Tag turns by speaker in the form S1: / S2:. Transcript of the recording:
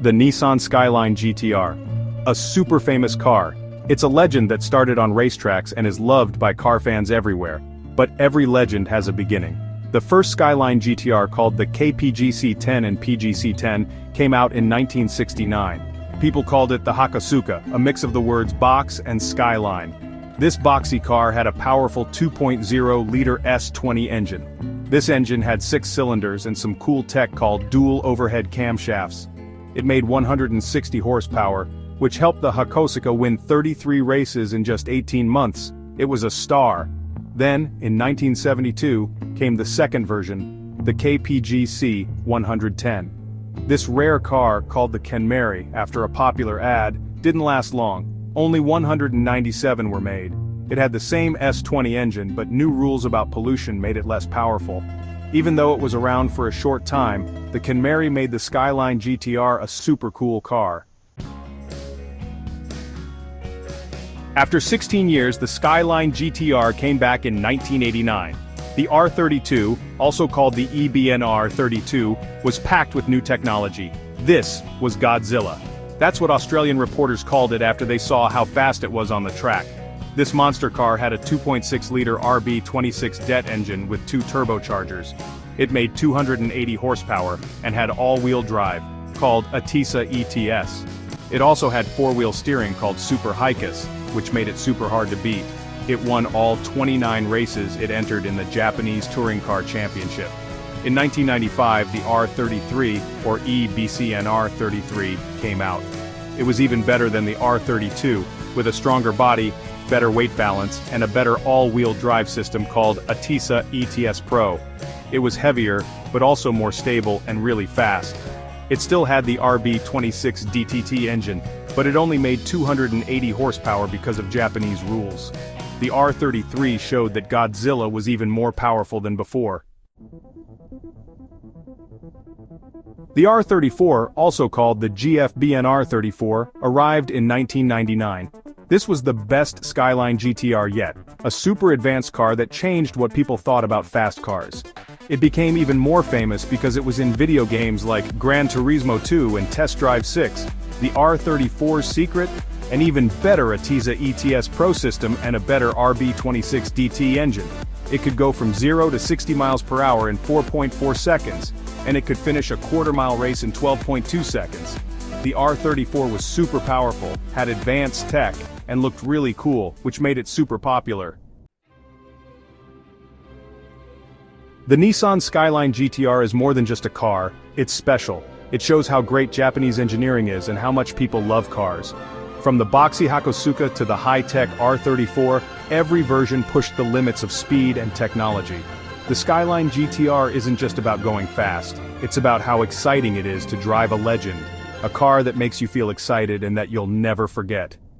S1: The Nissan Skyline GTR. A super famous car. It's a legend that started on racetracks and is loved by car fans everywhere. But every legend has a beginning. The first Skyline GTR, called the KPGC-10 and PGC-10, came out in 1969. People called it the Hakosuka, a mix of the words box and skyline. This boxy car had a powerful 2.0-liter S20 engine. This engine had 6 cylinders and some cool tech called dual overhead camshafts. It made 160 horsepower, which helped the Hakosuka win 33 races in just 18 months. It was a star. Then, in 1972, came the second version, the KPGC 110. This rare car, called the Kenmeri after a popular ad, didn't last long. Only 197 were made. It had the same S20 engine, but new rules about pollution made it less powerful. Even though it was around for a short time, the Kenmeri made the Skyline GTR a super cool car. After 16 years, the Skyline GTR came back in 1989. The R32, also called the EBNR32, was packed with new technology. This was Godzilla. That's what Australian reporters called it after they saw how fast it was on the track. This monster car had a 2.6-liter RB26 DET engine with 2 turbochargers. It made 280 horsepower and had all-wheel drive, called Atisa ETS. It also had 4-wheel steering called Super Hikis, which made it super hard to beat. It won all 29 races it entered in the Japanese Touring Car Championship. In 1995, the R33, or EBCNR33, came out. It was even better than the R32, with a stronger body, better weight balance, and a better all-wheel drive system called Atisa ETS Pro. It was heavier, but also more stable and really fast. It still had the RB26 DTT engine, but it only made 280 horsepower because of Japanese rules. The R33 showed that Godzilla was even more powerful than before. The R34, also called the GFBNR34, arrived in 1999. This was the best Skyline GTR yet, a super advanced car that changed what people thought about fast cars. It became even more famous because it was in video games like Gran Turismo 2 and Test Drive 6. The R34's secret? An even better Atisa ETS Pro system and a better RB26 DT engine. It could go from 0 to 60 miles per hour in 4.4 seconds, and it could finish a quarter-mile race in 12.2 seconds. The R34 was super powerful, had advanced tech, and looked really cool, which made it super popular. The Nissan Skyline GTR is more than just a car, it's special. It shows how great Japanese engineering is and how much people love cars. From the boxy Hakosuka to the high-tech R34, every version pushed the limits of speed and technology. The Skyline GTR isn't just about going fast, it's about how exciting it is to drive a legend. A car that makes you feel excited and that you'll never forget.